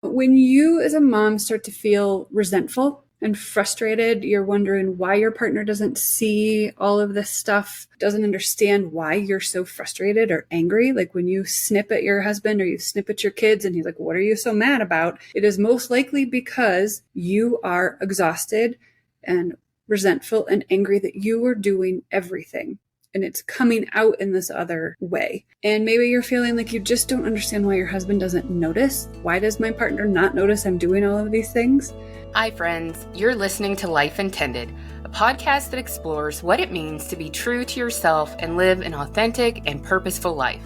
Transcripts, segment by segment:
When you as a mom start to feel resentful and frustrated, you're wondering why your partner doesn't see all of this stuff, doesn't understand why you're so frustrated or angry. Like when you snip at your husband or you snip at your kids and he's like, what are you so mad about? It is most likely because you are exhausted and resentful and angry that you are doing everything and it's coming out in this other way. And maybe you're feeling like you just don't understand why your husband doesn't notice. Why does my partner not notice I'm doing all of these things? Hi, friends. You're listening to Life Intended, a podcast that explores what it means to be true to yourself and live an authentic and purposeful life.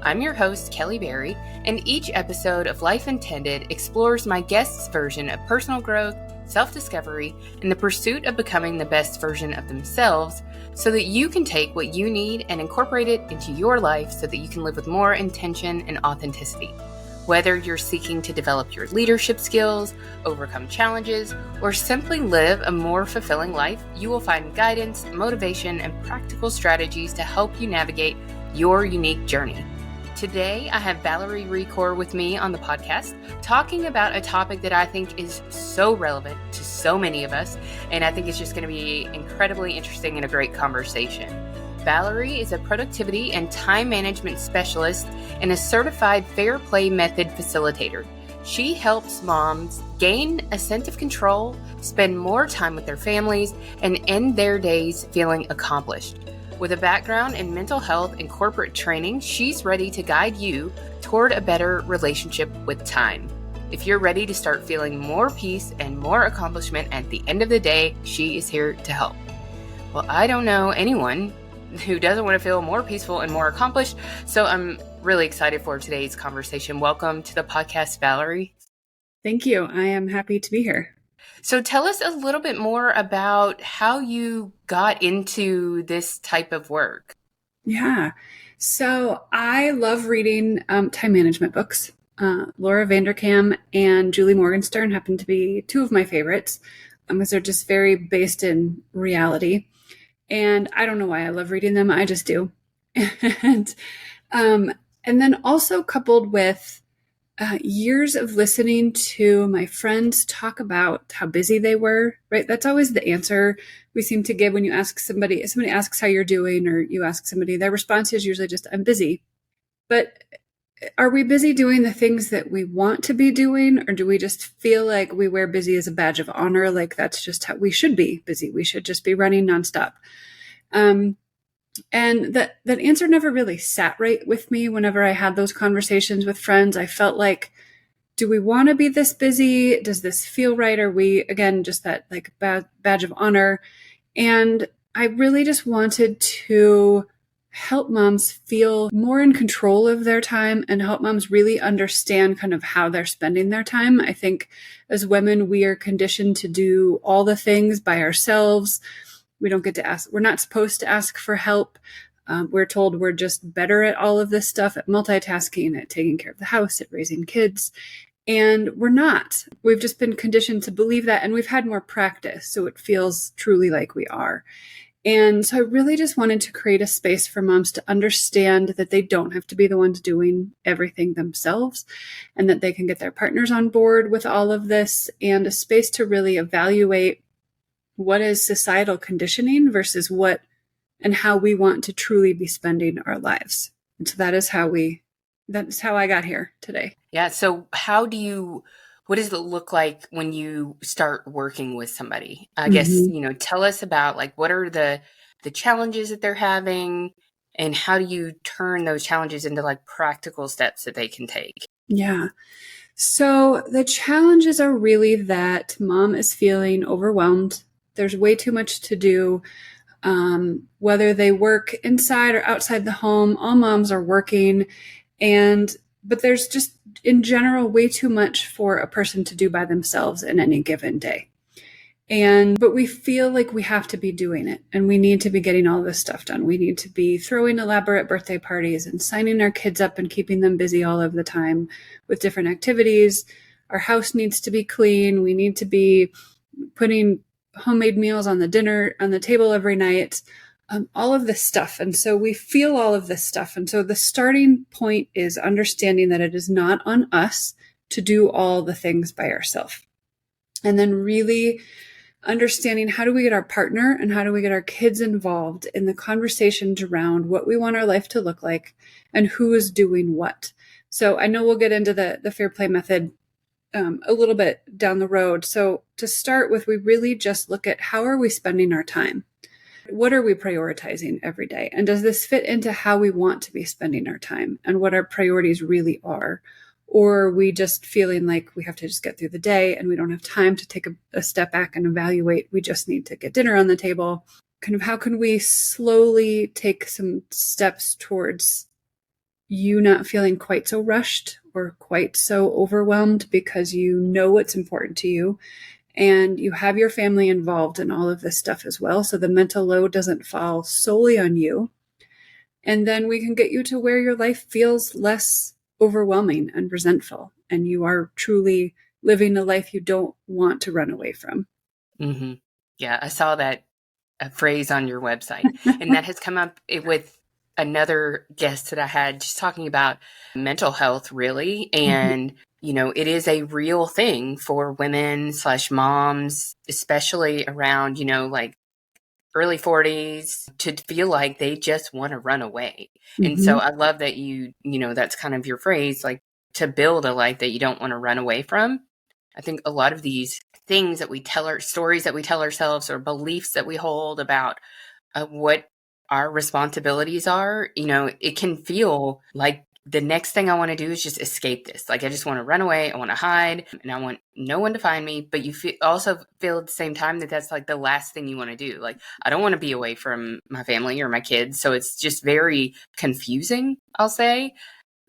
I'm your host, Kelly Berry, and each episode of Life Intended explores my guest's version of personal growth, self-discovery, and the pursuit of becoming the best version of themselves so that you can take what you need and incorporate it into your life so that you can live with more intention and authenticity. Whether you're seeking to develop your leadership skills, overcome challenges, or simply live a more fulfilling life, you will find guidance, motivation, and practical strategies to help you navigate your unique journey. Today, I have Valerie Recore with me on the podcast, talking about a topic that I think is so relevant to so many of us, and I think it's just going to be incredibly interesting and a great conversation. Valerie is a productivity and time management specialist and a certified Fair Play Method facilitator. She helps moms gain a sense of control, spend more time with their families, and end their days feeling accomplished. With a background in mental health and corporate training, she's ready to guide you toward a better relationship with time. If you're ready to start feeling more peace and more accomplishment at the end of the day, she is here to help. Well, I don't know anyone who doesn't want to feel more peaceful and more accomplished, so I'm really excited for today's conversation. Welcome to the podcast, Valerie. Thank you. I am happy to be here. So tell us a little bit more about how you got into this type of work. Yeah. So I love reading time management books. Laura Vanderkam and Julie Morgenstern happen to be two of my favorites because they're just very based in reality. And I don't know why I love reading them. I just do. And then also coupled with years of listening to my friends talk about how busy they were, right? That's always the answer we seem to give when you ask somebody asks how you're doing, or you ask somebody, their response is usually just, I'm busy. But are we busy doing the things that we want to be doing? Or do we just feel like we wear busy as a badge of honor? Like that's just how we should be busy. We should just be running nonstop. And that answer never really sat right with me whenever I had those conversations with friends. I felt like, do we want to be this busy? Does this feel right? Are we, again, just that like badge of honor? And I really just wanted to help moms feel more in control of their time and help moms really understand kind of how they're spending their time. I think as women, we are conditioned to do all the things by ourselves. We don't get to ask. We're not supposed to ask for help. We're told we're just better at all of this stuff, at multitasking, at taking care of the house, at raising kids. And we're not. We've just been conditioned to believe that. And we've had more practice. So it feels truly like we are. And so I really just wanted to create a space for moms to understand that they don't have to be the ones doing everything themselves, and that they can get their partners on board with all of this, and a space to really evaluate what is societal conditioning versus what and how we want to truly be spending our lives. And so that's how I got here today. Yeah. So what does it look like when you start working with somebody? I guess, tell us about like, what are the challenges that they're having, and how do you turn those challenges into like practical steps that they can take? Yeah. So the challenges are really that mom is feeling overwhelmed. There's way too much to do. Whether they work inside or outside the home, all moms are working. But there's just in general way too much for a person to do by themselves in any given day. But we feel like we have to be doing it, and we need to be getting all this stuff done. We need to be throwing elaborate birthday parties and signing our kids up and keeping them busy all of the time with different activities. Our house needs to be clean. We need to be putting homemade meals on the table every night, all of this stuff. And so we feel all of this stuff. And so the starting point is understanding that it is not on us to do all the things by ourselves. And then really understanding how do we get our partner and how do we get our kids involved in the conversations around what we want our life to look like and who is doing what. So I know we'll get into the fair play method a little bit down the road. So to start with, we really just look at how are we spending our time? What are we prioritizing every day? And does this fit into how we want to be spending our time and what our priorities really are? Or are we just feeling like we have to just get through the day and we don't have time to take a step back and evaluate? We just need to get dinner on the table. Kind of how can we slowly take some steps towards you not feeling quite so rushed or quite so overwhelmed because you know what's important to you and you have your family involved in all of this stuff as well. So the mental load doesn't fall solely on you. And then we can get you to where your life feels less overwhelming and resentful, and you are truly living the life you don't want to run away from. Mm-hmm. Yeah, I saw that phrase on your website, and that has come up with another guest that I had just talking about mental health, really. And, it is a real thing for women / moms, especially around, like early 40s, to feel like they just want to run away. And so I love that that's kind of your phrase, like to build a life that you don't want to run away from. I think a lot of these things that we stories that we tell ourselves or beliefs that we hold about what our responsibilities are, it can feel like the next thing I want to do is just escape this. Like, I just want to run away. I want to hide and I want no one to find me. But you also feel at the same time that that's like the last thing you want to do. Like, I don't want to be away from my family or my kids. So it's just very confusing, I'll say.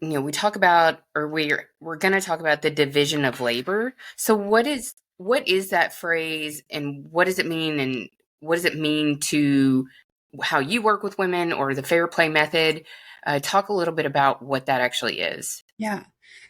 We talk about, or we're going to talk about the division of labor. So what is that phrase and what does it mean? And what does it mean to how you work with women or the fair play method? Talk a little bit about what that actually is. Yeah.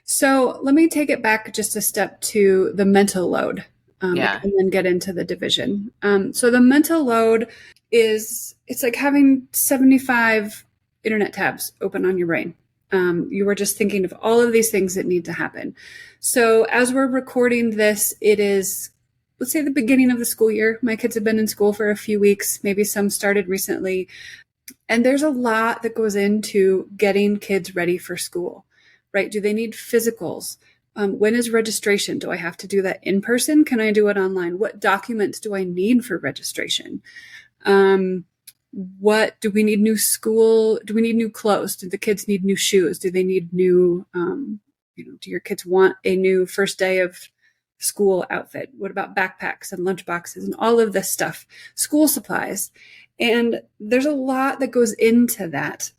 So let me take it back just a step to the mental load and then get into the division. So the mental load it's like having 75 internet tabs open on your brain. You were just thinking of all of these things that need to happen. So as we're recording this, it is, let's say, the beginning of the school year. My kids have been in school for a few weeks. Maybe some started recently. And there's a lot that goes into getting kids ready for school, right? Do they need physicals? When is registration? Do I have to do that in person? Can I do it online? What documents do I need for registration? What do we need new school? Do we need new clothes? Do the kids need new shoes? Do they need new, do your kids want a new first day of school outfit? What about backpacks and lunch boxes and all of this stuff? School supplies. And there's a lot that goes into that.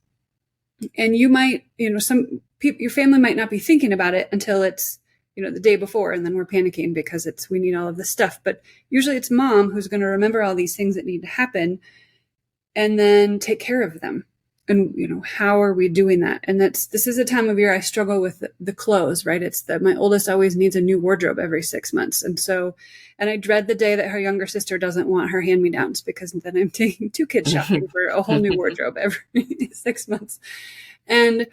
And you might, some people, your family might not be thinking about it until it's, the day before, and then we're panicking because we need all of this stuff. But usually it's mom who's going to remember all these things that need to happen and then take care of them. And, how are we doing that? And this is a time of year I struggle with the clothes, right? It's that my oldest always needs a new wardrobe every 6 months. And I dread the day that her younger sister doesn't want her hand-me-downs, because then I'm taking 2 kids shopping for a whole new wardrobe every 6 months. And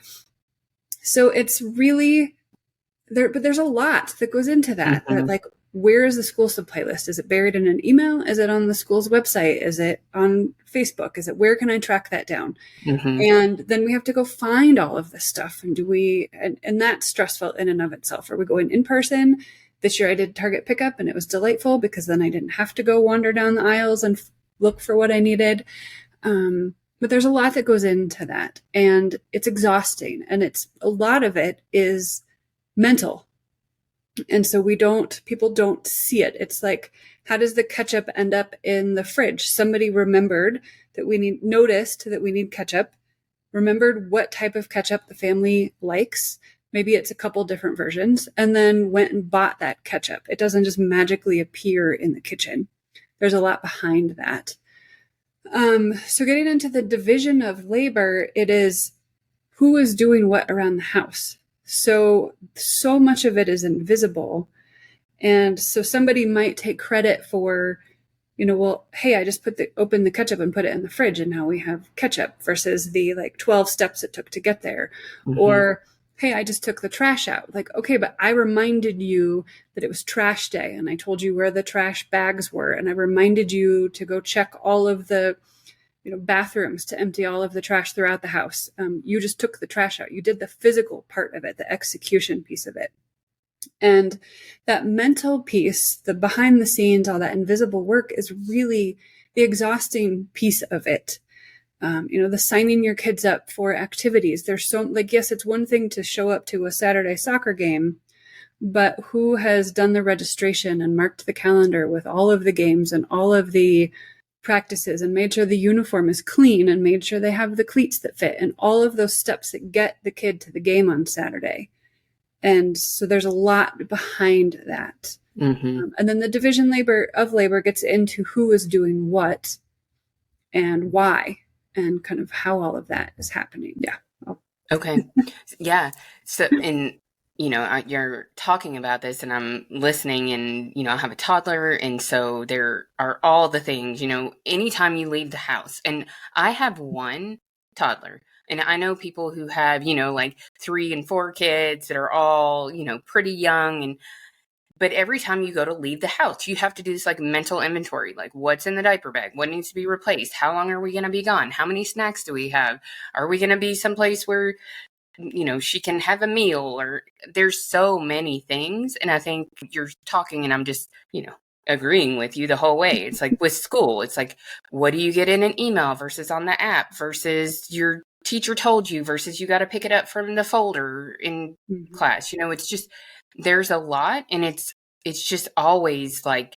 so it's really there, but there's a lot that goes into that. That, like, where is the school supply list? Is it buried in an email? Is it on the school's website? Is it on Facebook? Where can I track that down? And then we have to go find all of this stuff. And and that's stressful in and of itself. Are we going in person? This year I did Target pickup and it was delightful because then I didn't have to go wander down the aisles and look for what I needed. But there's a lot that goes into that, and it's exhausting. And a lot of it is mental. And so people don't see it. It's like, how does the ketchup end up in the fridge? Somebody remembered noticed that we need ketchup, remembered what type of ketchup the family likes. Maybe it's a couple different versions, and then went and bought that ketchup. It doesn't just magically appear in the kitchen. There's a lot behind that. So getting into the division of labor, it is who is doing what around the house. So much of it is invisible. And so somebody might take credit for, hey, I just opened the ketchup and put it in the fridge and now we have ketchup, versus the 12 steps it took to get there. Or hey, I just took the trash out. Like, okay, but I reminded you that it was trash day, and I told you where the trash bags were, and I reminded you to go check all of the bathrooms to empty all of the trash throughout the house. You just took the trash out. You did the physical part of it, the execution piece of it. And that mental piece, the behind the scenes, all that invisible work is really the exhausting piece of it. The signing your kids up for activities. There's yes, it's one thing to show up to a Saturday soccer game, but who has done the registration and marked the calendar with all of the games and all of the practices and made sure the uniform is clean and made sure they have the cleats that fit and all of those steps that get the kid to the game on Saturday. And so there's a lot behind that. Mm-hmm. And then the division of labor gets into who is doing what and why and kind of how all of that is happening. Yeah. Okay. Yeah. So, and, you're talking about this and I'm listening and, I have a toddler. And so there are all the things, anytime you leave the house, and I have one toddler. And I know people who have, like 3 and 4 kids that are all, pretty young. But every time you go to leave the house, you have to do this like mental inventory, like what's in the diaper bag, what needs to be replaced, how long are we going to be gone, how many snacks do we have, are we going to be someplace where, she can have a meal, or there's so many things. And I think you're talking and I'm just, agreeing with you the whole way. It's like with school, it's like, what do you get in an email versus on the app versus your teacher told you versus you got to pick it up from the folder in class. It's just, there's a lot, and it's just always like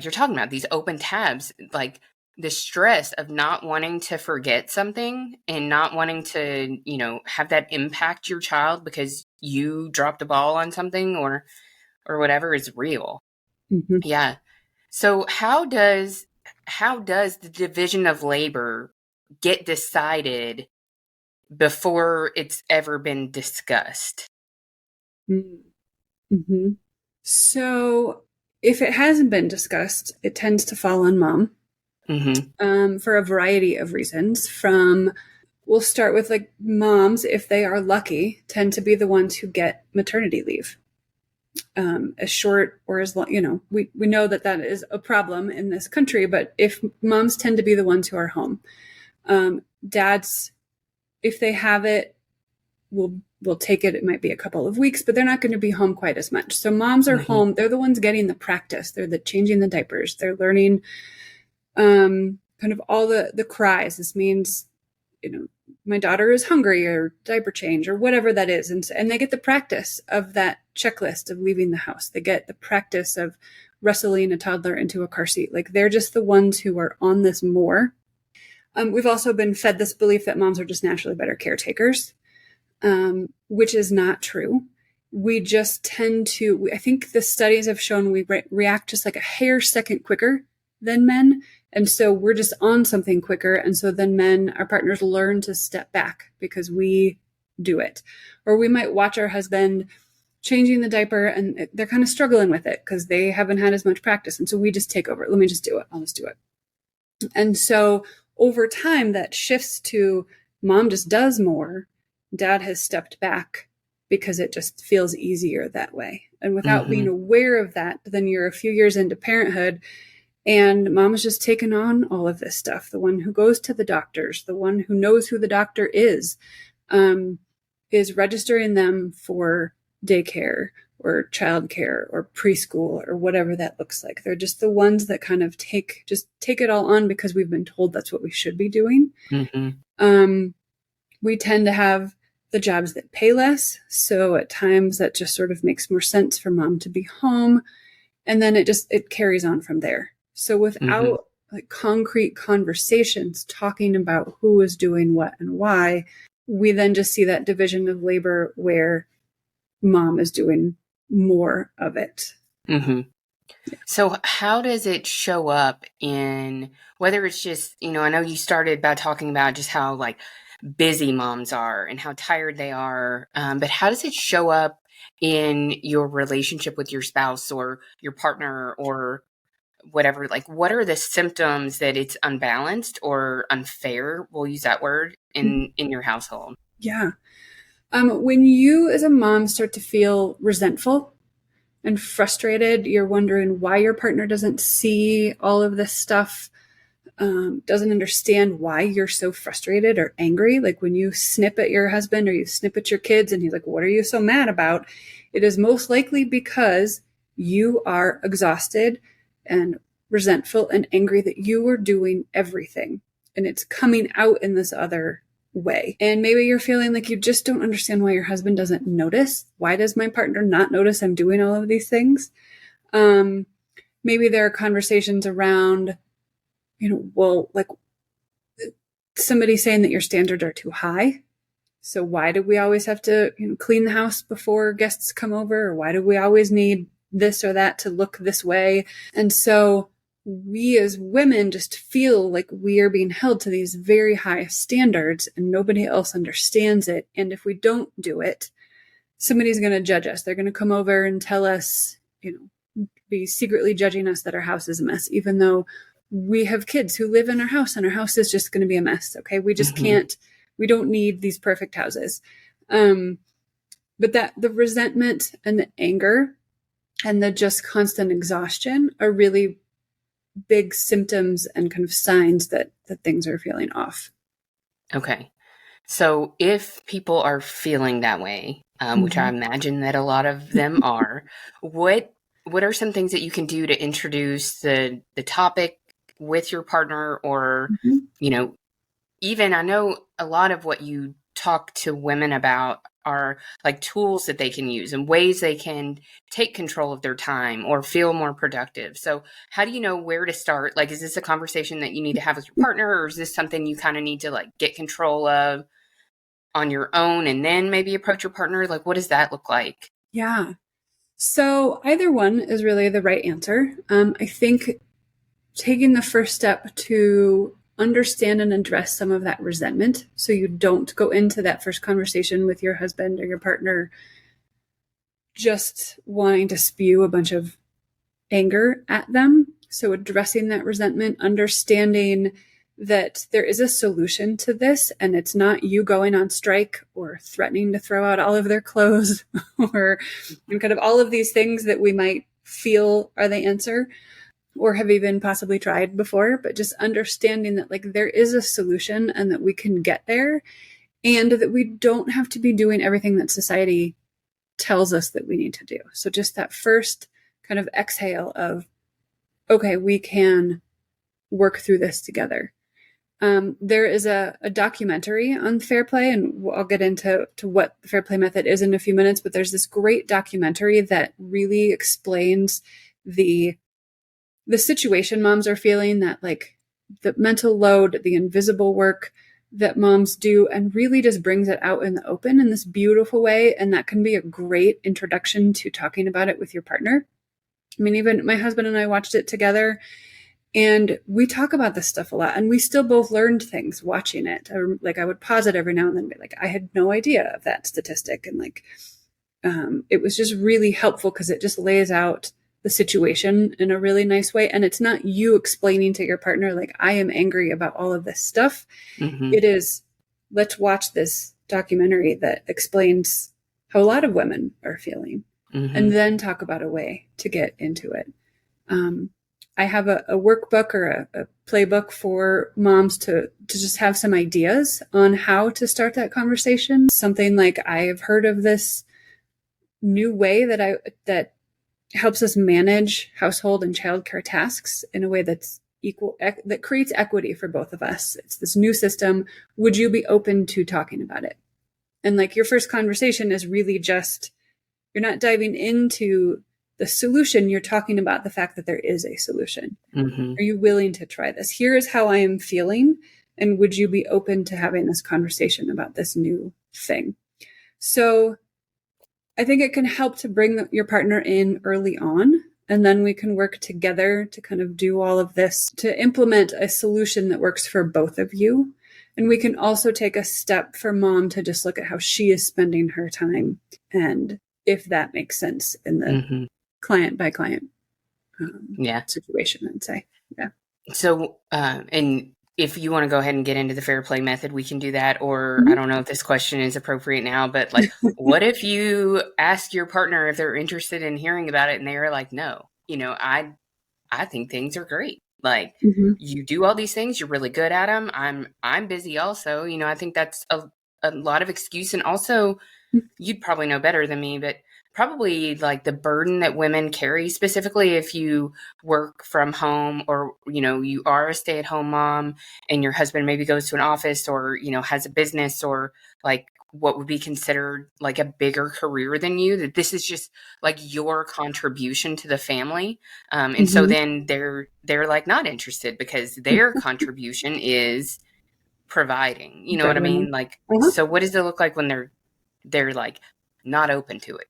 you're talking about these open tabs, like the stress of not wanting to forget something and not wanting to, have that impact your child because you dropped a ball on something or whatever is real. Mm-hmm. Yeah. So how does the division of labor get decided before it's ever been discussed? Mm-hmm. So if it hasn't been discussed, it tends to fall on mom. Mm-hmm. For a variety of reasons. We'll start with like moms, if they are lucky, tend to be the ones who get maternity leave. As short or as long, we know that is a problem in this country, but if moms tend to be the ones who are home, dads, if they have it, will take it. It might be a couple of weeks, but they're not going to be home quite as much. So moms are home. They're the ones getting the practice. They're changing the diapers. They're learning kind of all the cries. This means, my daughter is hungry, or diaper change, or whatever that is. And they get the practice of that checklist of leaving the house. They get the practice of wrestling a toddler into a car seat. Like, they're just the ones who are on this more. We've also been fed this belief that moms are just naturally better caretakers, which is not true. We just tend to, I think the studies have shown we react just like a hair second quicker than men. And so we're just on something quicker. And so then our partners learn to step back because we do it. Or we might watch our husband changing the diaper and they're kind of struggling with it because they haven't had as much practice. And so we just take over. Let me just do it. I'll just do it. And so over time, that shifts to mom just does more. Dad has stepped back because it just feels easier that way. And without being aware of that, then you're a few years into parenthood and mom's just taken on all of this stuff. The one who goes to the doctors, the one who knows who the doctor is registering them for daycare or childcare or preschool or whatever that looks like. They're just the ones that kind of take it all on because we've been told that's what we should be doing. We tend to have the jobs that pay less. So at times that just sort of makes more sense for mom to be home. And then it carries on from there. So without like concrete conversations talking about who is doing what and why, we then just see that division of labor where mom is doing more of it. So how does it show up in, whether it's just, I know you started by talking about just how like busy moms are and how tired they are, but how does it show up in your relationship with your spouse or your partner or whatever? Like, what are the symptoms that it's unbalanced or unfair? We'll use that word in your household. Yeah. When you as a mom start to feel resentful and frustrated, you're wondering why your partner doesn't see all of this stuff, doesn't understand why you're so frustrated or angry. Like when you snip at your husband or you snip at your kids and he's like, what are you so mad about? It is most likely because you are exhausted and resentful and angry that you are doing everything and it's coming out in this other way. And maybe you're feeling like you just don't understand why your husband doesn't notice. Why does my partner not notice I'm doing all of these things? Maybe there are conversations around, well, like somebody saying that your standards are too high. So why do we always have to clean the house before guests come over? Or why do we always need this or that to look this way? And so we as women just feel like we are being held to these very high standards and nobody else understands it. And if we don't do it, somebody's going to judge us. They're going to come over and tell us, be secretly judging us that our house is a mess, even though we have kids who live in our house and our house is just going to be a mess. Okay. We just can't, we don't need these perfect houses. But that the resentment and the anger and the just constant exhaustion are really big symptoms and kind of signs that things are feeling off. Okay. So if people are feeling that way, which I imagine that a lot of them are, what are some things that you can do to introduce the topic with your partner or, even I know a lot of what you talk to women about are like tools that they can use and ways they can take control of their time or feel more productive. So how do you know where to start? Like, is this a conversation that you need to have with your partner, or is this something you kind of need to like get control of on your own and then maybe approach your partner? Like, what does that look like? Yeah. So either one is really the right answer. I think taking the first step to understand and address some of that resentment so you don't go into that first conversation with your husband or your partner just wanting to spew a bunch of anger at them. So addressing that resentment, understanding that there is a solution to this and it's not you going on strike or threatening to throw out all of their clothes or kind of all of these things that we might feel are the answer or have even possibly tried before, but just understanding that like there is a solution and that we can get there and that we don't have to be doing everything that society tells us that we need to do. So just that first kind of exhale of, okay, we can work through this together. There is a documentary on fair play, and I'll get into what the fair play method is in a few minutes, but there's this great documentary that really explains the situation moms are feeling, that like the mental load, the invisible work that moms do, and really just brings it out in the open in this beautiful way. And that can be a great introduction to talking about it with your partner. I mean, even my husband and I watched it together and we talk about this stuff a lot, and we still both learned things watching it. I would pause it every now and then, be like, I had no idea of that statistic. And like, it was just really helpful because it just lays out the situation in a really nice way. And it's not you explaining to your partner, like, I am angry about all of this stuff. It is, let's watch this documentary that explains how a lot of women are feeling and then talk about a way to get into it. I have a workbook or a playbook for moms to just have some ideas on how to start that conversation. Something like, I have heard of this new way that helps us manage household and childcare tasks in a way that's equal, that creates equity for both of us. It's this new system. Would you be open to talking about it? And like, your first conversation is really just, you're not diving into the solution. You're talking about the fact that there is a solution. Are you willing to try this? Here is how I am feeling. And would you be open to having this conversation about this new thing? So I think it can help to bring your partner in early on, and then we can work together to kind of do all of this to implement a solution that works for both of you. And we can also take a step for mom to just look at how she is spending her time and if that makes sense in the client by client situation, I'd say. Yeah. So, and if you want to go ahead and get into the fair play method, we can do that. Or I don't know if this question is appropriate now, but like, what if you ask your partner if they're interested in hearing about it and they're like, no, I think things are great. Like you do all these things, you're really good at them. I'm busy also. I think that's a lot of excuse. And also you'd probably know better than me, but probably like the burden that women carry, specifically if you work from home or, you are a stay-at-home mom and your husband maybe goes to an office or, has a business or like what would be considered like a bigger career than you, that this is just like your contribution to the family. And so then they're like not interested because their contribution is providing, you know what I mean? Like, so what does it look like when they're like not open to it?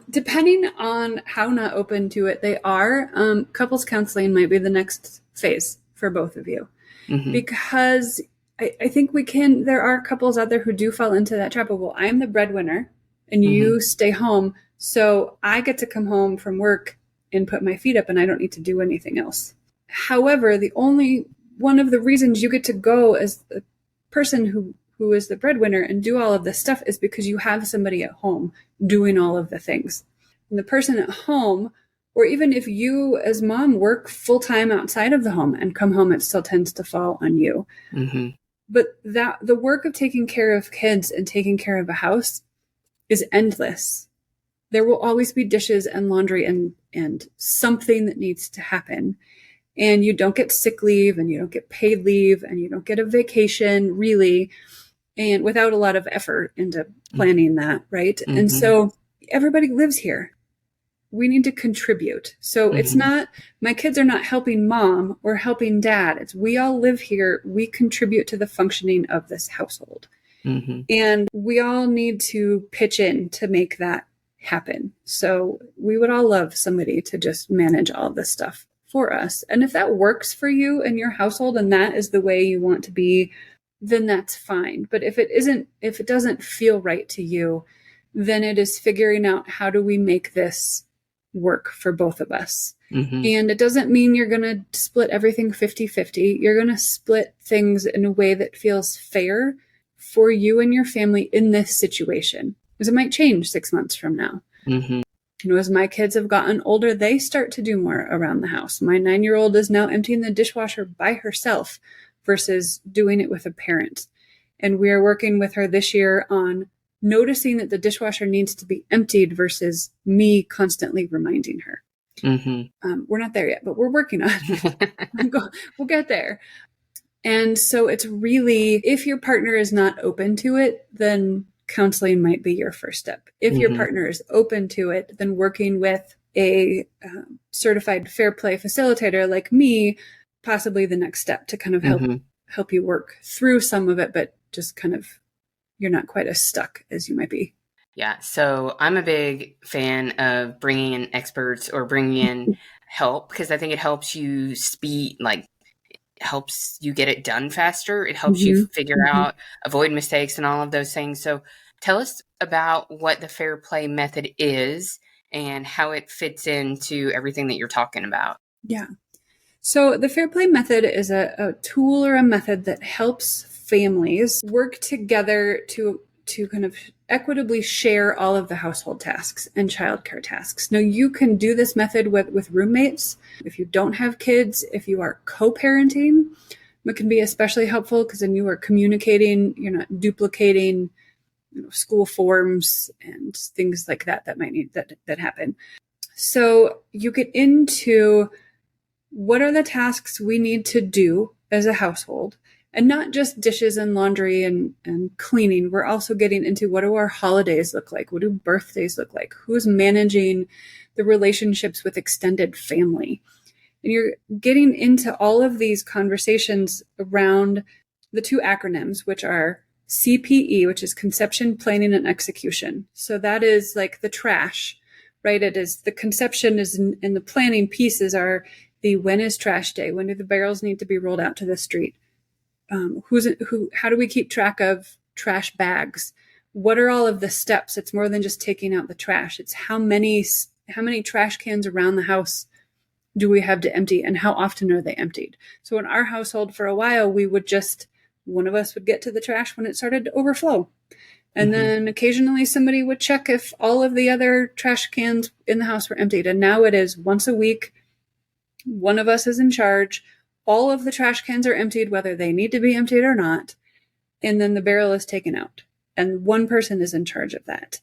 Depending on how not open to it they are, couples counseling might be the next phase for both of you. Because I think there are couples out there who do fall into that trap of, well, I'm the breadwinner and you stay home. So I get to come home from work and put my feet up and I don't need to do anything else. However, one of the reasons you get to go as the person who is the breadwinner and do all of this stuff is because you have somebody at home doing all of the things. And the person at home, or even if you as mom work full-time outside of the home and come home, it still tends to fall on you. But the work of taking care of kids and taking care of a house is endless. There will always be dishes and laundry and something that needs to happen. And you don't get sick leave and you don't get paid leave and you don't get a vacation really, and without a lot of effort into planning that, right? And so everybody lives here. We need to contribute. So it's not, my kids are not helping mom or helping dad. It's we all live here. We contribute to the functioning of this household. And we all need to pitch in to make that happen. So we would all love somebody to just manage all this stuff for us. And if that works for you and your household and that is the way you want to be, then that's fine. But if it doesn't feel right to you, then it is figuring out how do we make this work for both of us. And it doesn't mean you're going to split everything 50-50. You're going to split things in a way that feels fair for you and your family in this situation. Because it might change 6 months from now. As my kids have gotten older, they start to do more around the house. My 9-year-old is now emptying the dishwasher by herself versus doing it with a parent. And we are working with her this year on noticing that the dishwasher needs to be emptied versus me constantly reminding her. We're not there yet, but we're working on it. We'll get there. And so it's really, if your partner is not open to it, then counseling might be your first step. If your partner is open to it, then working with a certified fair play facilitator like me, possibly the next step to kind of help you work through some of it, but just kind of, you're not quite as stuck as you might be. Yeah. So I'm a big fan of bringing in experts or bringing in help because I think it helps you helps you get it done faster. It helps you figure out, avoid mistakes and all of those things. So tell us about what the fair play method is and how it fits into everything that you're talking about. Yeah. So the fair play method is a tool or a method that helps families work together to kind of equitably share all of the household tasks and childcare tasks. Now, you can do this method with roommates. If you don't have kids, if you are co-parenting, it can be especially helpful because then you are communicating, you're not duplicating school forms and things like that might need that happen. So you get into what are the tasks we need to do as a household, and not just dishes and laundry and cleaning. We're also getting into what do our holidays look like? What do birthdays look like? Who's managing the relationships with extended family? And you're getting into all of these conversations around the two acronyms, which are CPE, which is conception, planning, and execution. So that is like the trash, right? It is the conception is and the planning pieces are the when is trash day? When do the barrels need to be rolled out to the street? How do we keep track of trash bags? What are all of the steps? It's more than just taking out the trash. It's how many trash cans around the house do we have to empty, and how often are they emptied? So in our household for a while, we would just, one of us would get to the trash when it started to overflow. And then occasionally somebody would check if all of the other trash cans in the house were emptied. And now it is once a week, one of us is in charge. All of the trash cans are emptied, whether they need to be emptied or not. And then the barrel is taken out. And one person is in charge of that.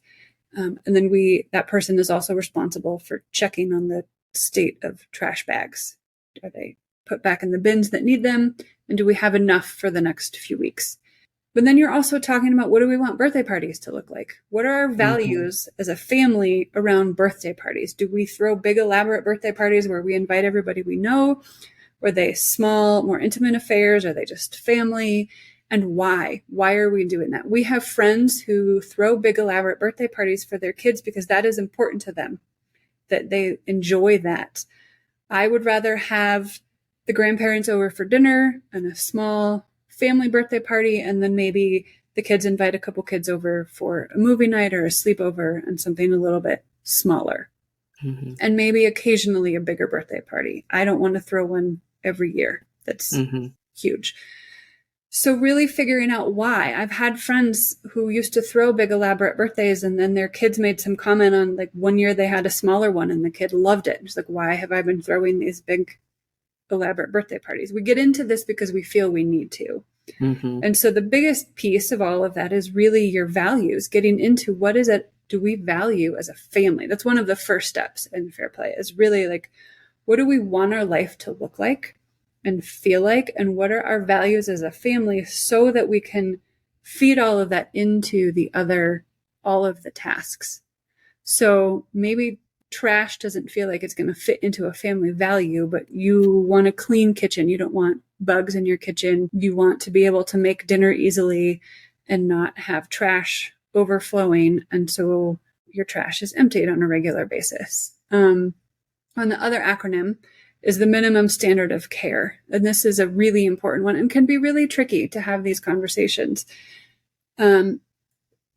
And then that person is also responsible for checking on the state of trash bags. Are they put back in the bins that need them? And do we have enough for the next few weeks? But then you're also talking about, what do we want birthday parties to look like? What are our values as a family around birthday parties? Do we throw big elaborate birthday parties where we invite everybody we know? Or are they small, more intimate affairs? Are they just family? And why? Why are we doing that? We have friends who throw big elaborate birthday parties for their kids because that is important to them, that they enjoy that. I would rather have the grandparents over for dinner and a small family birthday party, and then maybe the kids invite a couple kids over for a movie night or a sleepover and something a little bit smaller. And maybe occasionally a bigger birthday party. I don't want to throw one every year. That's huge. So really figuring out why. I've had friends who used to throw big elaborate birthdays, and then their kids made some comment on, like, one year they had a smaller one and the kid loved it. It's like, why have I been throwing these big elaborate birthday parties? We get into this because we feel we need to. And so the biggest piece of all of that is really your values, getting into what is it do we value as a family. That's one of the first steps in Fair Play, is really like, what do we want our life to look like and feel like, and what are our values as a family, so that we can feed all of that into all of the tasks. So maybe trash doesn't feel like it's going to fit into a family value, but you want a clean kitchen. You don't want bugs in your kitchen. You want to be able to make dinner easily and not have trash overflowing. And so your trash is emptied on a regular basis. On the other acronym is the minimum standard of care. And this is a really important one and can be really tricky to have these conversations. And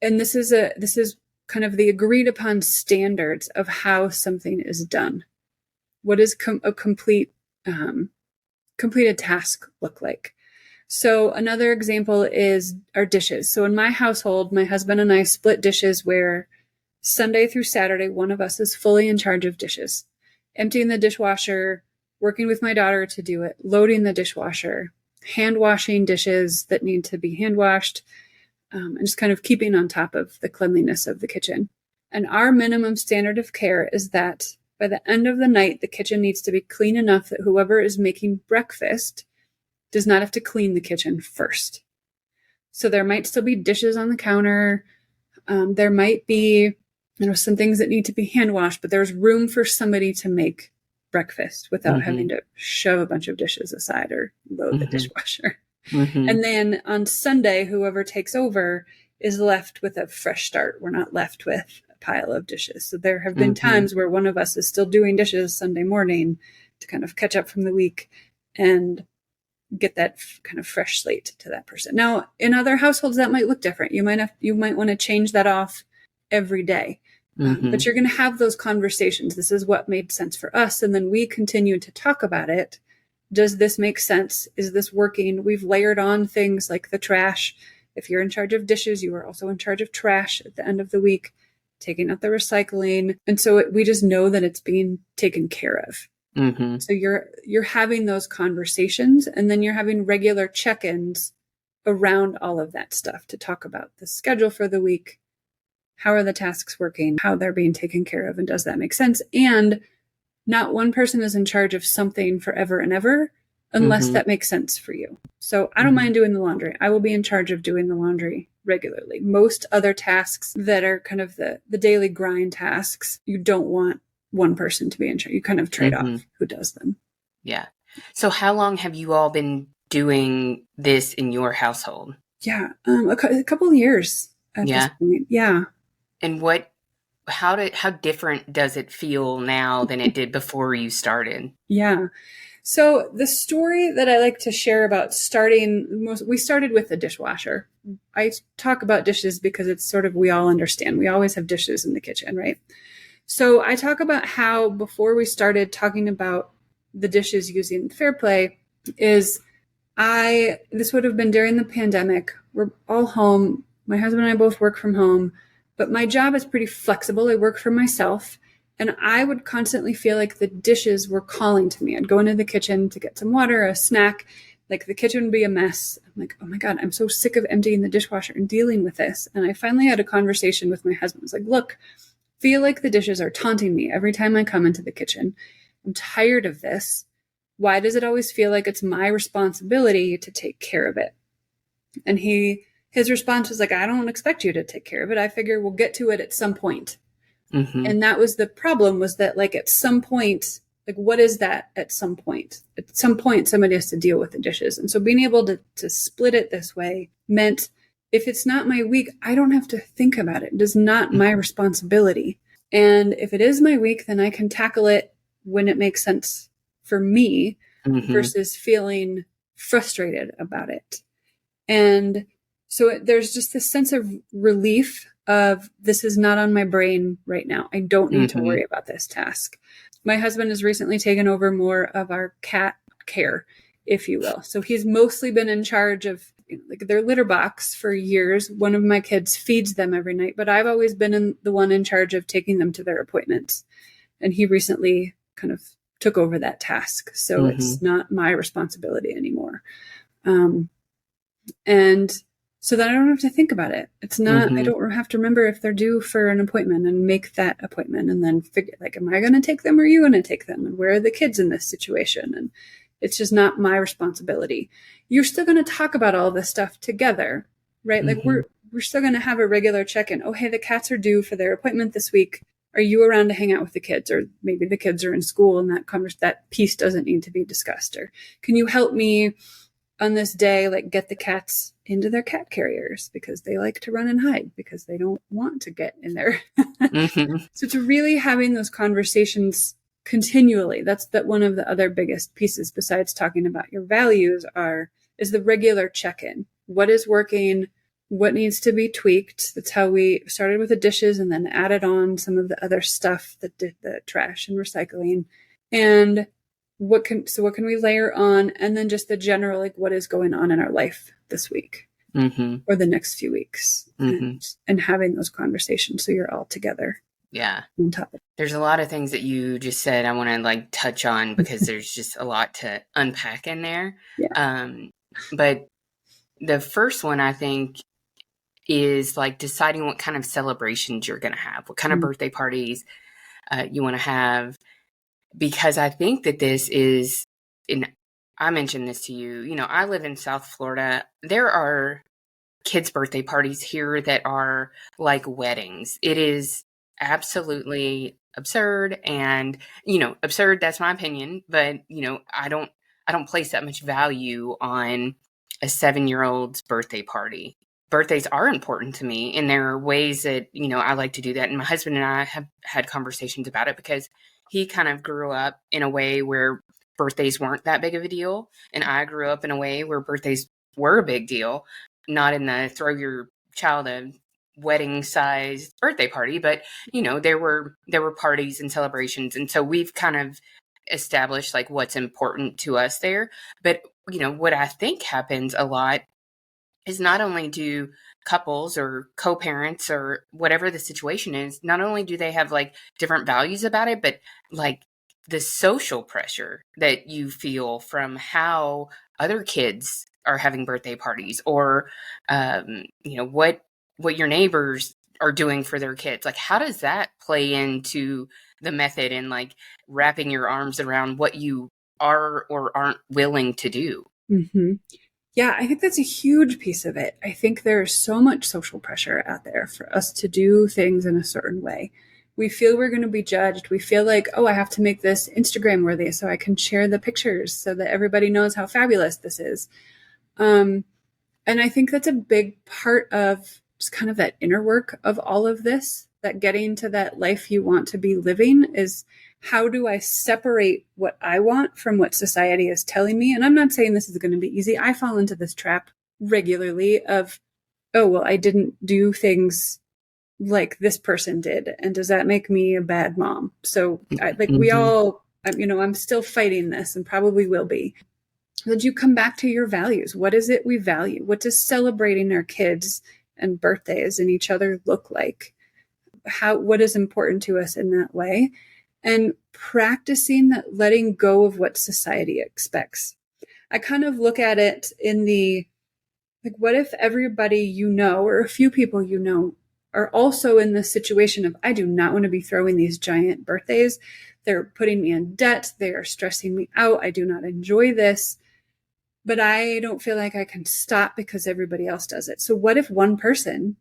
this is kind of the agreed upon standards of how something is done. What does a completed task look like? So another example is our dishes. So in my household, my husband and I split dishes where Sunday through Saturday, one of us is fully in charge of dishes, emptying the dishwasher, working with my daughter to do it, loading the dishwasher, hand washing dishes that need to be hand washed, and just kind of keeping on top of the cleanliness of the kitchen. And our minimum standard of care is that by the end of the night, the kitchen needs to be clean enough that whoever is making breakfast does not have to clean the kitchen first. So there might still be dishes on the counter. There might be, some things that need to be hand washed, but there's room for somebody to make breakfast without having to shove a bunch of dishes aside or load the dishwasher. And then on Sunday, whoever takes over is left with a fresh start. We're not left with a pile of dishes. So there have been times where one of us is still doing dishes Sunday morning to kind of catch up from the week and get that kind of fresh slate to that person. Now, in other households, that might look different. You might want to change that off every day. But you're going to have those conversations. This is what made sense for us. And then we continue to talk about it. Does this make sense? Is this working? We've layered on things like the trash. If you're in charge of dishes, you are also in charge of trash at the end of the week, taking out the recycling. And so we just know that it's being taken care of. So you're having those conversations, and then you're having regular check-ins around all of that stuff to talk about the schedule for the week. How are the tasks working? How they're being taken care of? And does that make sense? And not one person is in charge of something forever and ever unless that makes sense for you. So I don't mind doing the laundry. I will be in charge of doing the laundry regularly. Most other tasks that are kind of the daily grind tasks, you don't want one person to be in charge. You kind of trade off who does them. Yeah. So how long have you all been doing this in your household? Yeah. A couple of years at this point. Yeah. And how different does it feel now than it did before you started? Yeah. So the story that I like to share about we started with the dishwasher. I talk about dishes because it's sort of, we all understand. We always have dishes in the kitchen, right? So I talk about how before we started talking about the dishes using fair play is this would have been during the pandemic. We're all home. My husband and I both work from home, but my job is pretty flexible. I work for myself, and I would constantly feel like the dishes were calling to me. I'd go into the kitchen to get some water, a snack, like the kitchen would be a mess. I'm like, oh my God, I'm so sick of emptying the dishwasher and dealing with this. And I finally had a conversation with my husband. I was like, look, feel like the dishes are taunting me every time I come into the kitchen. I'm tired of this. Why does it always feel like it's my responsibility to take care of it? And his response was like, I don't expect you to take care of it. I figure we'll get to it at some point. Mm-hmm. And that was the problem, was that like at some point, like what is that at some point? At some point, somebody has to deal with the dishes. And so being able to split it this way meant if it's not my week, I don't have to think about it. It is not my responsibility. And if it is my week, then I can tackle it when it makes sense for me versus feeling frustrated about it. And so there's just this sense of relief of this is not on my brain right now. I don't need to worry about this task. My husband has recently taken over more of our cat care, if you will. So he's mostly been in charge of like their litter box for years. One of my kids feeds them every night, but I've always been the one in charge of taking them to their appointments. And he recently kind of took over that task. So it's not my responsibility anymore. And so that I don't have to think about it. It's not, I don't have to remember if they're due for an appointment and make that appointment and then figure like, am I going to take them or are you going to take them? And where are the kids in this situation? And it's just not my responsibility. You're still going to talk about all this stuff together, right? Like we're still going to have a regular check-in. Oh, hey, the cats are due for their appointment this week. Are you around to hang out with the kids? Or maybe the kids are in school and that piece doesn't need to be discussed. Or can you help me on this day, like get the cats into their cat carriers because they like to run and hide because they don't want to get in there. So it's really having those conversations continually. That's one of the other biggest pieces besides talking about your values is the regular check-in. What is working? What needs to be tweaked? That's how we started with the dishes and then added on some of the other stuff that did the trash and recycling. And what can we layer on? And then just the general, like what is going on in our life this week or the next few weeks and having those conversations. So you're all together. Yeah. On top of it. There's a lot of things that you just said I want to like touch on because there's just a lot to unpack in there. Yeah. But the first one I think is like deciding what kind of celebrations you're going to have, what kind of birthday parties you want to have. Because I think that this is, and I mentioned this to you, I live in South Florida. There are kids' birthday parties here that are like weddings. It is absolutely absurd and, absurd, that's my opinion, but, I don't place that much value on a 7-year-old's birthday party. Birthdays are important to me, and there are ways that, I like to do that. And my husband and I have had conversations about it because he kind of grew up in a way where birthdays weren't that big of a deal. And I grew up in a way where birthdays were a big deal, not in the throw your child a wedding sized birthday party, but there were parties and celebrations. And so we've kind of established like what's important to us there. But, what I think happens a lot is not only do couples or co-parents or whatever the situation is, not only do they have like different values about it, but like the social pressure that you feel from how other kids are having birthday parties or, what your neighbors are doing for their kids. Like, how does that play into the method and like wrapping your arms around what you are or aren't willing to do? Yeah, I think that's a huge piece of it. I think there's so much social pressure out there for us to do things in a certain way. We feel we're going to be judged. We feel like, oh, I have to make this Instagram worthy so I can share the pictures so that everybody knows how fabulous this is. And I think that's a big part of just kind of that inner work of all of this, that getting to that life you want to be living is how do I separate what I want from what society is telling me? And I'm not saying this is going to be easy. I fall into this trap regularly of, oh, well, I didn't do things like this person did. And does that make me a bad mom? So we all I'm still fighting this and probably will be. Did you come back to your values? What is it we value? What does celebrating our kids and birthdays and each other look like? What is important to us in that way? And practicing that letting go of what society expects. I kind of look at it in the, like, what if everybody or a few people are also in this situation of, I do not want to be throwing these giant birthdays. They're putting me in debt. They are stressing me out. I do not enjoy this, but I don't feel like I can stop because everybody else does it. So what if one person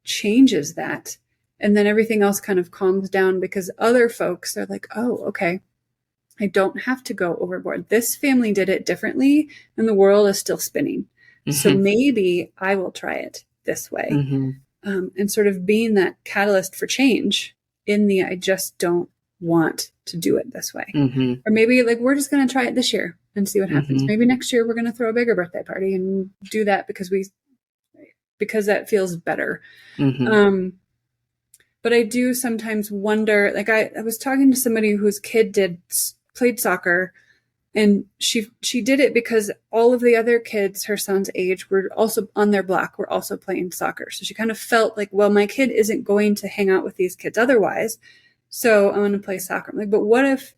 changes that and then everything else kind of calms down because other folks are like, oh, okay, I don't have to go overboard. This family did it differently and the world is still spinning. Mm-hmm. So maybe I will try it this way. Mm-hmm. And sort of being that catalyst for change I just don't want to do it this way. Mm-hmm. Or maybe like, we're just going to try it this year and see what happens. Maybe next year we're going to throw a bigger birthday party and do that because that feels better. Mm-hmm. But I do sometimes wonder, like I was talking to somebody whose kid played soccer, and she did it because all of the other kids her son's age were also on their block, were also playing soccer. So she kind of felt like, well, my kid isn't going to hang out with these kids otherwise, so I'm going to play soccer. I'm like, but what if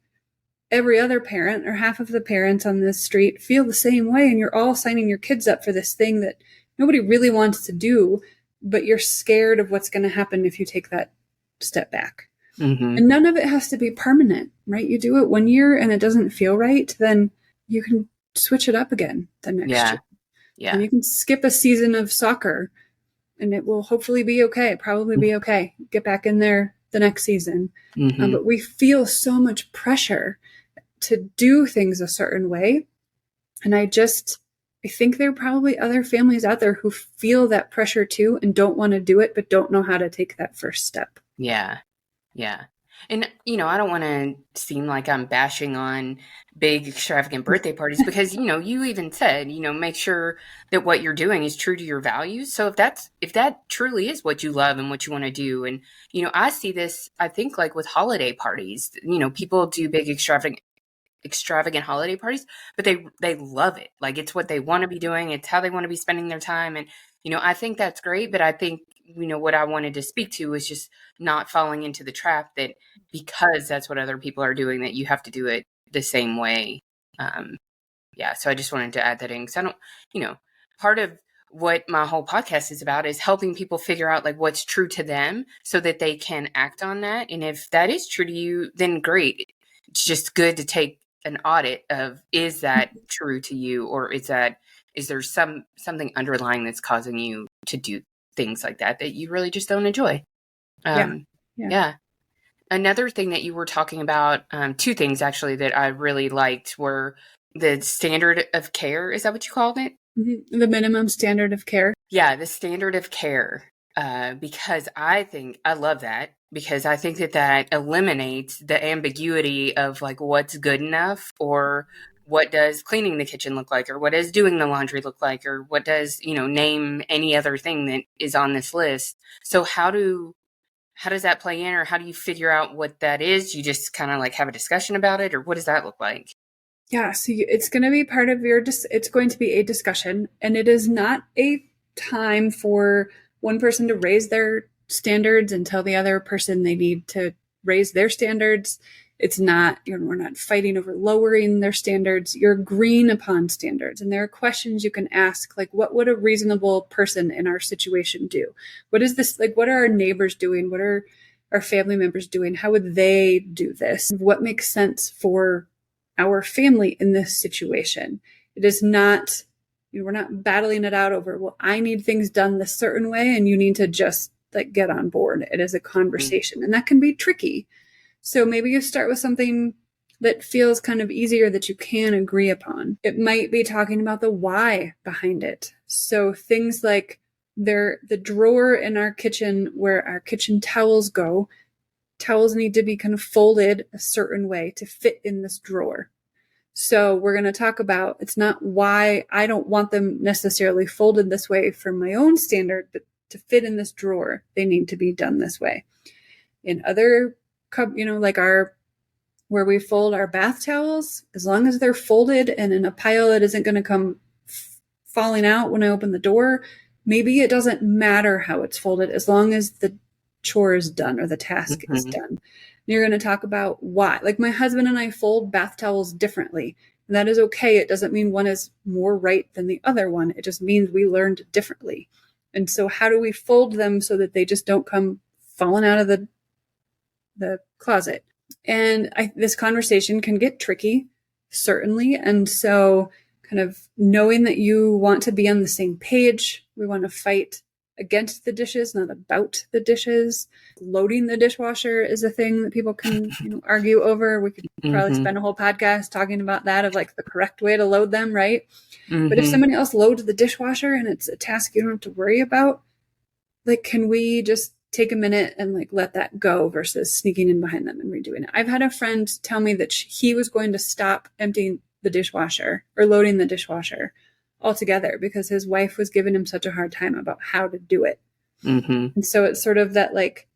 every other parent or half of the parents on this street feel the same way, and you're all signing your kids up for this thing that nobody really wants to do, but you're scared of what's going to happen if you take that step back? Mm-hmm. And none of it has to be permanent, right? You do it 1 year and it doesn't feel right, then you can switch it up again the next year. Yeah. And you can skip a season of soccer and it will hopefully be okay, probably be okay. Get back in there the next season. Mm-hmm. But we feel so much pressure to do things a certain way. And I think there are probably other families out there who feel that pressure too and don't want to do it, but don't know how to take that first step. Yeah. Yeah. And, I don't want to seem like I'm bashing on big extravagant birthday parties because, you even said, make sure that what you're doing is true to your values. So if that truly is what you love and what you want to do. And, I see this, I think like with holiday parties, people do big extravagant holiday parties, but they love it. Like it's what they want to be doing. It's how they want to be spending their time. And, I think that's great, but I think, what I wanted to speak to was just not falling into the trap that because that's what other people are doing, that you have to do it the same way. So I just wanted to add that in because I don't, part of what my whole podcast is about is helping people figure out like what's true to them so that they can act on that. And if that is true to you, then great. It's just good to take an audit of, is that true to you, or is there something underlying that's causing you to do things like that you really just don't enjoy? Yeah. Another thing that you were talking about, two things actually that I really liked were the standard of care. Is that what you called it? Mm-hmm. The minimum standard of care. Yeah, the standard of care. Because I love that, because I think that eliminates the ambiguity of like what's good enough, or what does cleaning the kitchen look like, or what does doing the laundry look like, or what does, name any other thing that is on this list. So how does that play in, or how do you figure out what that is? You just kind of like have a discussion about it, or what does that look like? Yeah, so it's going to be part of it's going to be a discussion, and it is not a time for one person to raise their standards and tell the other person they need to raise their standards. It's not, we're not fighting over lowering their standards. You're agreeing upon standards. And there are questions you can ask, like, what would a reasonable person in our situation do? What is this, like, what are our neighbors doing? What are our family members doing? How would they do this? What makes sense for our family in this situation? It is not, we're not battling it out over, well, I need things done this certain way and you need to just like get on board. It is a conversation, and that can be tricky. So maybe you start with something that feels kind of easier that you can agree upon. It might be talking about the why behind it. So things like the drawer in our kitchen where our kitchen towels go, towels need to be kind of folded a certain way to fit in this drawer. So we're going to talk about, it's not why I don't want them necessarily folded this way for my own standard, but to fit in this drawer, they need to be done this way. In other, like our where we fold our bath towels, as long as they're folded and in a pile that isn't going to come falling out when I open the door, maybe it doesn't matter how it's folded as long as the chore is done or the task is done. And you're going to talk about why. Like my husband and I fold bath towels differently. And that is okay. It doesn't mean one is more right than the other one. It just means we learned differently. And so how do we fold them so that they just don't come falling out of the closet? And this conversation can get tricky, certainly. And so kind of knowing that you want to be on the same page, we want to fight against the dishes, not about the dishes. Loading the dishwasher is a thing that people can argue over. We could probably spend a whole podcast talking about that, of like the correct way to load them, right? But if somebody else loads the dishwasher and it's a task you don't have to worry about, like, can we just take a minute and like let that go versus sneaking in behind them and redoing it? I've had a friend tell me that he was going to stop emptying the dishwasher or loading the dishwasher altogether because his wife was giving him such a hard time about how to do it. And so it's sort of that, like,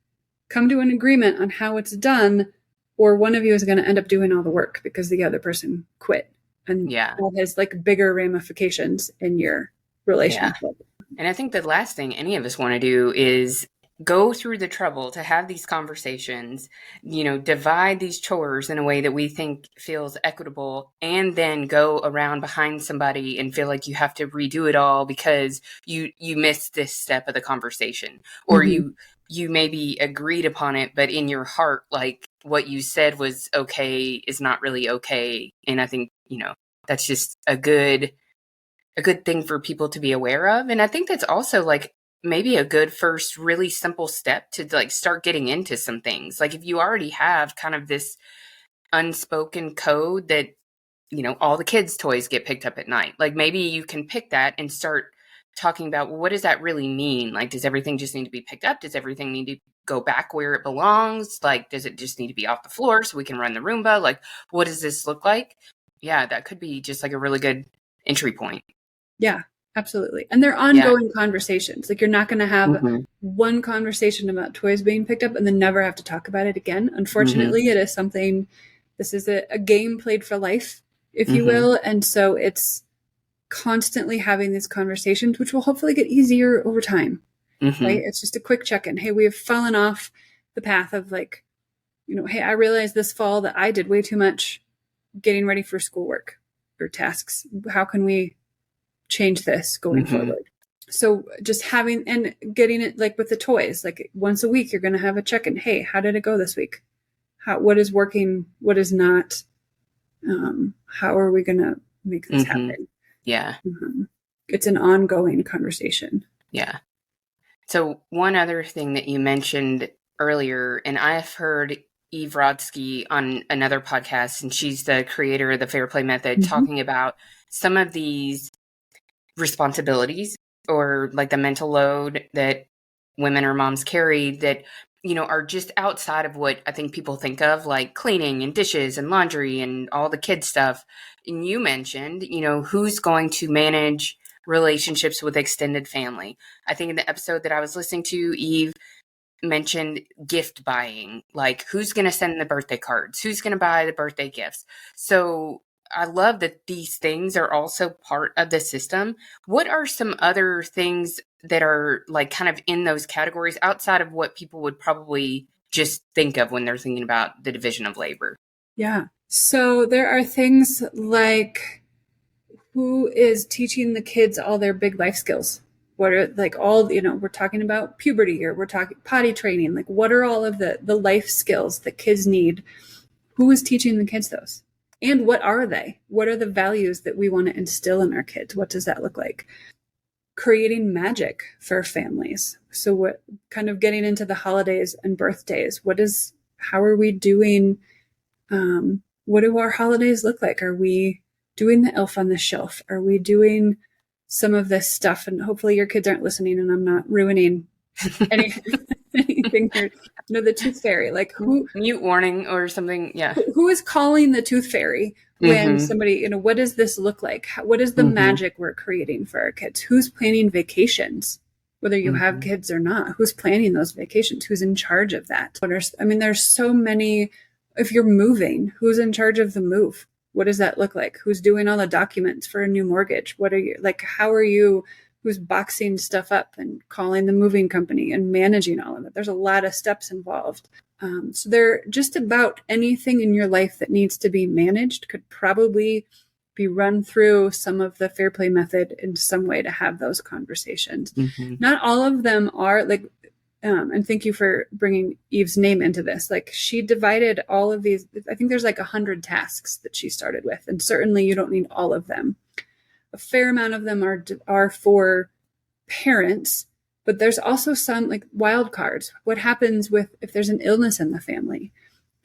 come to an agreement on how it's done, or one of you is going to end up doing all the work because the other person quit. And that has like bigger ramifications in your relationship. And I think the last thing any of us want to do is go through the trouble to have these conversations, divide these chores in a way that we think feels equitable, and then go around behind somebody and feel like you have to redo it all because you missed this step of the conversation, or you maybe agreed upon it, but in your heart, like what you said was okay is not really okay. And I think, that's just a good thing for people to be aware of. And I think that's also like maybe a good first really simple step to like start getting into some things. Like if you already have kind of this unspoken code that, all the kids' toys get picked up at night, like maybe you can pick that and start talking about, well, what does that really mean? Like, does everything just need to be picked up? Does everything need to go back where it belongs? Like, does it just need to be off the floor so we can run the Roomba? Like, what does this look like? Yeah, that could be just like a really good entry point. Yeah, absolutely. And they're ongoing conversations. Like, you're not going to have one conversation about toys being picked up and then never have to talk about it again. Unfortunately, it is something, this is a game played for life, if you will. And so it's constantly having these conversations, which will hopefully get easier over time, right? It's just a quick check-in. Hey, we have fallen off the path of like, hey, I realized this fall that I did way too much getting ready for schoolwork or tasks. How can we change this going forward? So just having and getting it, like with the toys, like once a week, you're going to have a check-in. Hey, how did it go this week? What is working? What is not? How are we going to make this happen? Yeah. It's an ongoing conversation. Yeah. So one other thing that you mentioned earlier, and I've heard Eve Rodsky on another podcast, and she's the creator of the Fair Play Method, talking about some of these responsibilities or like the mental load that women or moms carry that, are just outside of what I think people think of, like cleaning and dishes and laundry and all the kid stuff. And you mentioned, who's going to manage relationships with extended family. I think in the episode that I was listening to, Eve mentioned gift buying, like who's going to send the birthday cards, who's going to buy the birthday gifts. So I love that these things are also part of the system. What are some other things that are like kind of in those categories outside of what people would probably just think of when they're thinking about the division of labor? Yeah. So there are things like, who is teaching the kids all their big life skills? What are like all, we're talking about puberty, or we're talking potty training. Like, what are all of the life skills that kids need? Who is teaching the kids those? And what are they? What are the values that we want to instill in our kids? What does that look like? Creating magic for families. So what kind of getting into the holidays and birthdays? How are we doing? What do our holidays look like? Are we doing the elf on the shelf? Are we doing some of this stuff? And hopefully your kids aren't listening and I'm not ruining anything here. The tooth fairy, like who, mute warning or something. Yeah. Who is calling the tooth fairy when somebody, what does this look like? What is the magic we're creating for our kids? Who's planning vacations? Whether you have kids or not, who's planning those vacations? Who's in charge of that? There's so many If you're moving, who's in charge of the move? What does that look like? Who's doing all the documents for a new mortgage? What are you like? How are you? Who's boxing stuff up and calling the moving company and managing all of it? There's a lot of steps involved. So there, just about anything in your life that needs to be managed could probably be run through some of the fair play method in some way to have those conversations. Not all of them are like, and thank you for bringing Eve's name into this. Like, she divided all of these. I think there's like 100 tasks that she started with, and certainly you don't need all of them. A fair amount of them are for parents, but there's also some like wild cards. What happens if there's an illness in the family,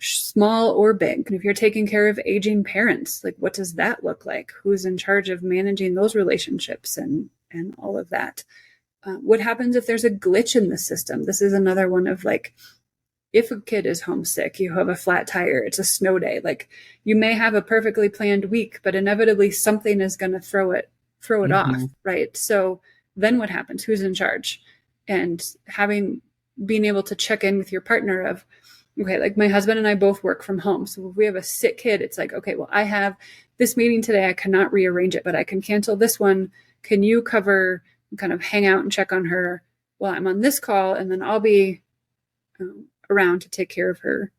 small or big? And if you're taking care of aging parents, like, what does that look like? Who's in charge of managing those relationships and all of that? What happens if there's a glitch in the system? This is another one of like, if a kid is homesick, you have a flat tire, it's a snow day, like you may have a perfectly planned week, but inevitably something is going to throw it off, right? So then what happens? Who's in charge? And being able to check in with your partner of, okay, like my husband and I both work from home. So if we have a sick kid, it's like, okay, well, I have this meeting today. I cannot rearrange it, but I can cancel this one. Can you cover, kind of hang out and check on her while I'm on this call? And then I'll be around to take care of her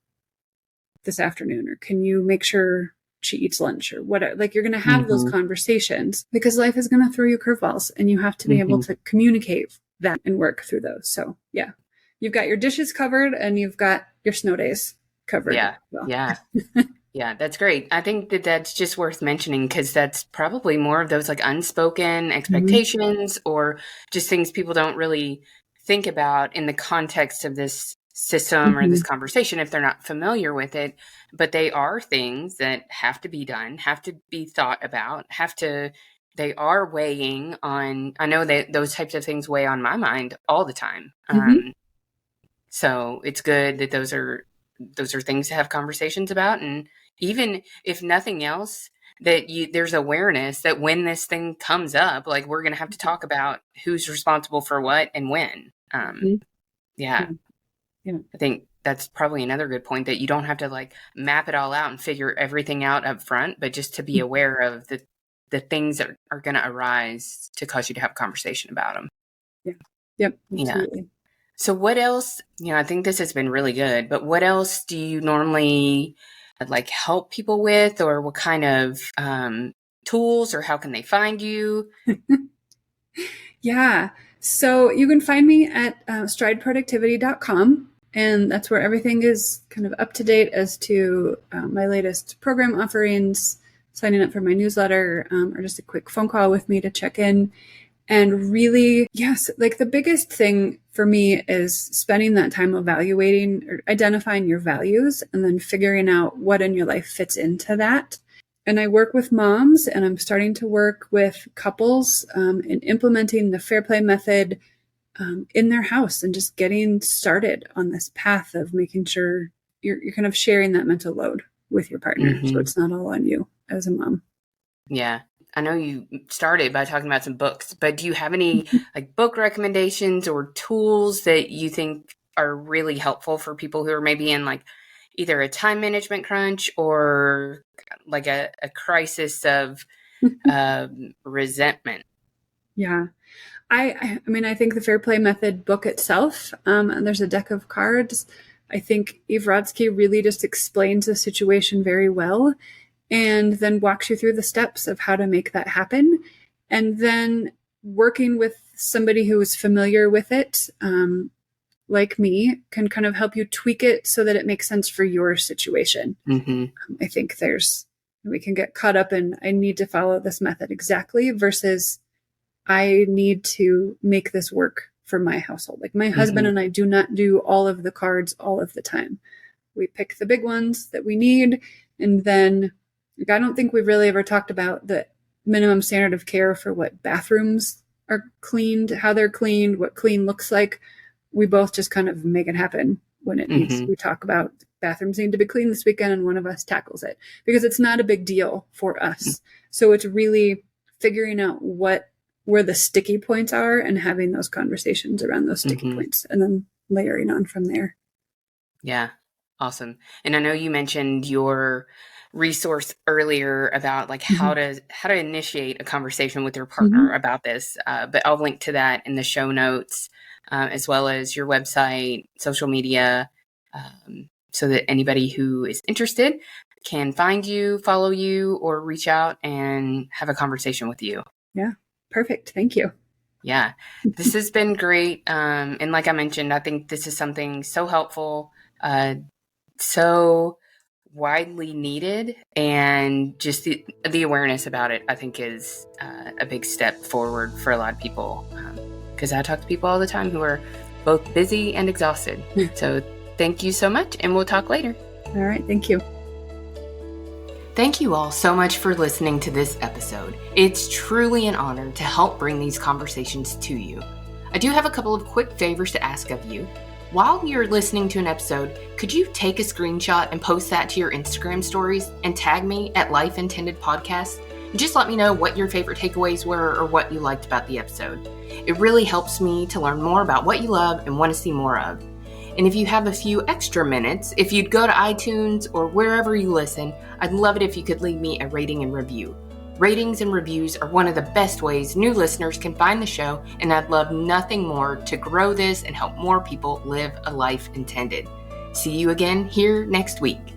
this afternoon. Or can you make sure she eats lunch or whatever? Like, you're going to have those conversations because life is going to throw you curveballs and you have to be able to communicate that and work through those. So yeah, you've got your dishes covered and you've got your snow days covered. Yeah. Well. Yeah. Yeah, that's great. I think that's just worth mentioning because that's probably more of those like unspoken expectations or just things people don't really think about in the context of this system or this conversation if they're not familiar with it. But they are things that have to be done, have to be thought about, they are weighing on. I know that those types of things weigh on my mind all the time. So it's good that those are things to have conversations about. And even if nothing else, that there's awareness that when this thing comes up, like, we're going to have to talk about who's responsible for what and when. Yeah. I think that's probably another good point, that you don't have to like map it all out and figure everything out up front, but just to be aware of the things that are going to arise to cause you to have a conversation about them. Yeah. Yep. Absolutely. Yeah. So what else, I think this has been really good, but what else do you normally like help people with, or what kind of tools, or how can they find you? Yeah. So you can find me at strideproductivity.com. And that's where everything is kind of up to date as to my latest program offerings, signing up for my newsletter, or just a quick phone call with me to check in. And really, yes, like the biggest thing for me is spending that time evaluating or identifying your values and then figuring out what in your life fits into that. And I work with moms, and I'm starting to work with couples in implementing the fair play method in their house and just getting started on this path of making sure you're kind of sharing that mental load with your partner. So it's not all on you as a mom. Yeah. I know you started by talking about some books, but do you have any like book recommendations or tools that you think are really helpful for people who are maybe in like either a time management crunch or like a crisis of resentment? Yeah. I mean, I think the Fair Play Method book itself, and there's a deck of cards. I think Eve Rodsky really just explains the situation very well and then walks you through the steps of how to make that happen. And then working with somebody who is familiar with it, like me, can kind of help you tweak it so that it makes sense for your situation. I think we can get caught up in, I need to follow this method exactly versus I need to make this work for my household. Like my husband and I do not do all of the cards all of the time. We pick the big ones that we need. And then like, I don't think we've really ever talked about the minimum standard of care for what bathrooms are cleaned, how they're cleaned, what clean looks like. We both just kind of make it happen when it needs. We talk about bathrooms need to be clean this weekend and one of us tackles it because it's not a big deal for us. So it's really figuring out where the sticky points are and having those conversations around those sticky points and then layering on from there. Yeah. Awesome. And I know you mentioned your resource earlier about like how to initiate a conversation with your partner about this, but I'll link to that in the show notes, as well as your website, social media, so that anybody who is interested can find you, follow you, or reach out and have a conversation with you. Yeah, perfect. Thank you. Yeah, this has been great. And like I mentioned, I think this is something so helpful, so widely needed, and just the awareness about it, I think, is a big step forward for a lot of people. Because I talk to people all the time who are both busy and exhausted. So thank you so much, and we'll talk later. All right. Thank you. Thank you all so much for listening to this episode. It's truly an honor to help bring these conversations to you. I do have a couple of quick favors to ask of you. While you're listening to an episode, could you take a screenshot and post that to your Instagram stories and tag me at Life Intended Podcast? And just let me know what your favorite takeaways were or what you liked about the episode. It really helps me to learn more about what you love and want to see more of. And if you have a few extra minutes, if you'd go to iTunes or wherever you listen, I'd love it if you could leave me a rating and review. Ratings and reviews are one of the best ways new listeners can find the show, and I'd love nothing more to grow this and help more people live a life intended. See you again here next week.